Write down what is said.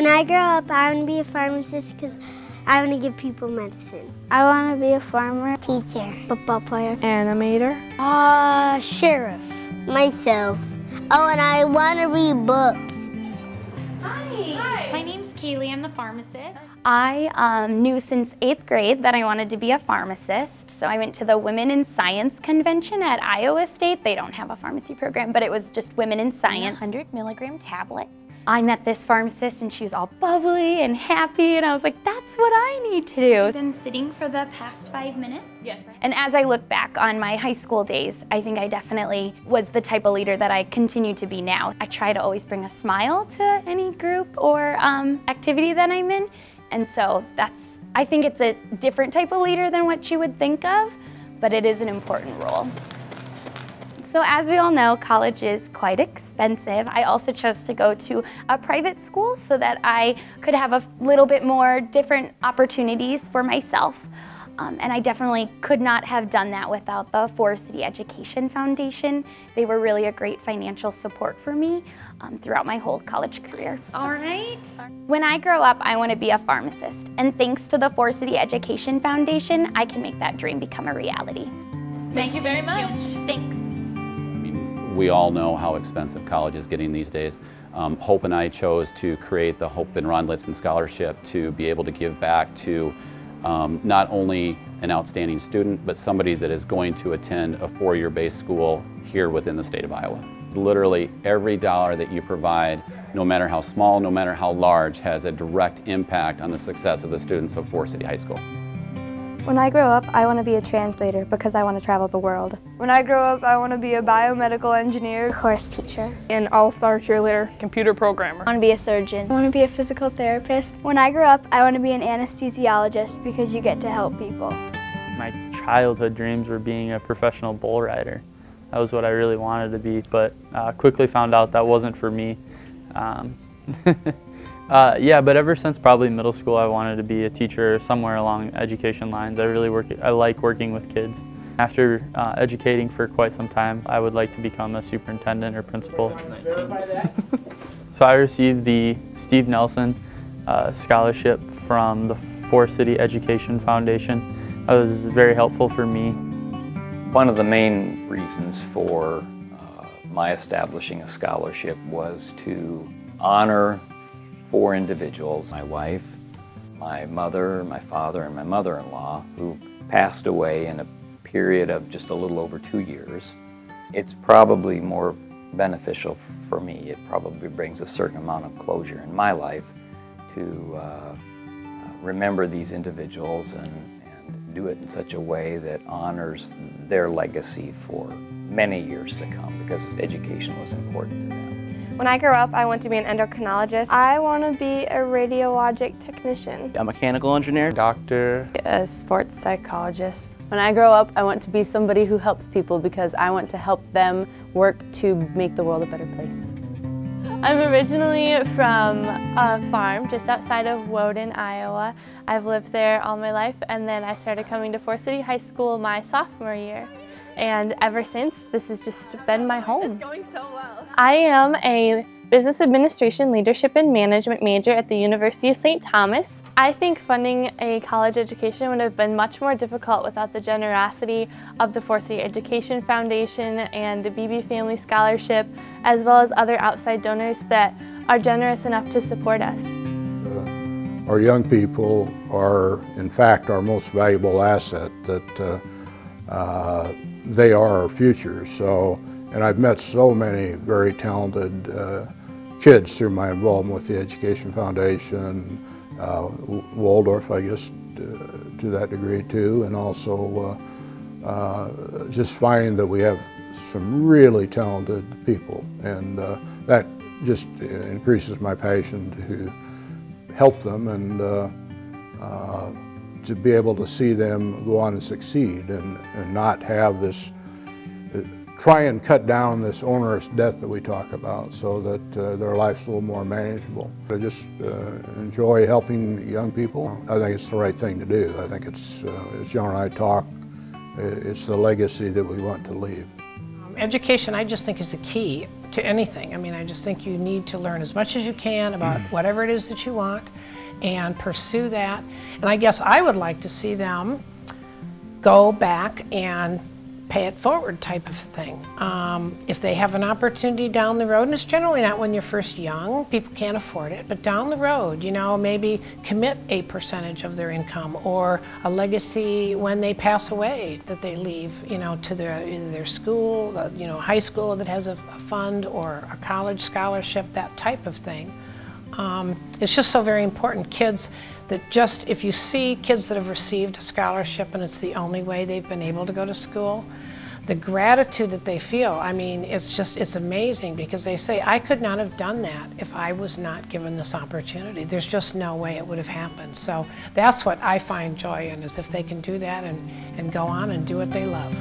When I grow up, I want to be a pharmacist because I want to give people medicine. I want to be a farmer, Teacher, football player, animator, sheriff, myself. Oh, and I want to read books. Hi. My name's Carlee. I'm the pharmacist. I knew since 8th grade that I wanted to be a pharmacist, so I went to the Women in Science convention at Iowa State. They don't have a pharmacy program, but it was just Women in Science. 100 milligram tablets. I met this pharmacist and she was all bubbly and happy, and I was like, that's what I need to do. I've been sitting for the past 5 minutes. Yes. And as I look back on my high school days, I think I definitely was the type of leader that I continue to be now. I try to always bring a smile to any group or activity that I'm in. And so I think it's a different type of leader than what you would think of, but it is an important role. So as we all know, college is quite expensive. I also chose to go to a private school so that I could have a little bit more different opportunities for myself. And I definitely could not have done that without the Forest City Education Foundation. They were really a great financial support for me throughout my whole college career. All right. When I grow up, I want to be a pharmacist. And thanks to the Forest City Education Foundation, I can make that dream become a reality. Thank you very much. Thanks. We all know how expensive college is getting these days. Hope and I chose to create the Hope and Ron Litzen Scholarship to be able to give back to not only an outstanding student, but somebody that is going to attend a four-year based school here within the state of Iowa. Literally every dollar that you provide, no matter how small, no matter how large, has a direct impact on the success of the students of Forest City High School. When I grow up, I want to be a translator because I want to travel the world. When I grow up, I want to be a biomedical engineer, chorus teacher, an all-star cheerleader, computer programmer. I want to be a surgeon. I want to be a physical therapist. When I grow up, I want to be an anesthesiologist because you get to help people. My childhood dreams were being a professional bull rider. That was what I really wanted to be, but quickly found out that wasn't for me. Yeah, but ever since probably middle school, I wanted to be a teacher somewhere along education lines. I like working with kids. After educating for quite some time, I would like to become a superintendent or principal. So I received the Steve Nelson scholarship from the Forest City Education Foundation. That was very helpful for me. One of the main reasons for my establishing a scholarship was to honor 4 individuals: my wife, my mother, my father, and my mother-in-law, who passed away in a period of just a little over 2 years. It's probably more beneficial for me. It probably brings a certain amount of closure in my life to remember these individuals and do it in such a way that honors their legacy for many years to come, because education was important to them. When I grow up, I want to be an endocrinologist. I want to be a radiologic technician. A mechanical engineer. Doctor. A sports psychologist. When I grow up, I want to be somebody who helps people because I want to help them work to make the world a better place. I'm originally from a farm just outside of Woden, Iowa. I've lived there all my life, and then I started coming to Forest City High School my sophomore year. And ever since, this has just been my home. It's going so well. I am a Business Administration Leadership and Management major at the University of St. Thomas. I think funding a college education would have been much more difficult without the generosity of the Forest City Education Foundation and the Beebe Family Scholarship, as well as other outside donors that are generous enough to support us. Our young people are, in fact, our most valuable asset. That they are our future. So, and I've met so many very talented kids through my involvement with the Education Foundation, Waldorf, I guess, to that degree too, and also just find that we have some really talented people, and that just increases my passion to help them and to be able to see them go on and succeed and not have this, try and cut down this onerous debt that we talk about so that their life's a little more manageable. I just enjoy helping young people. I think it's the right thing to do. I think it's, as John and I talk, it's the legacy that we want to leave. Education, I just think, is the key to anything. I mean, I just think you need to learn as much as you can about whatever it is that you want and pursue that. And I guess I would like to see them go back and pay it forward type of thing. If they have an opportunity down the road, and it's generally not when you're first young, people can't afford it, but down the road, you know, maybe commit a percentage of their income or a legacy when they pass away that they leave, you know, to either their school, you know, high school that has a fund or a college scholarship, that type of thing. It's just so very important. Kids that just, if you see kids that have received a scholarship and it's the only way they've been able to go to school, the gratitude that they feel, I mean, it's amazing, because they say, I could not have done that if I was not given this opportunity. There's just no way it would have happened. So that's what I find joy in, is if they can do that and go on and do what they love.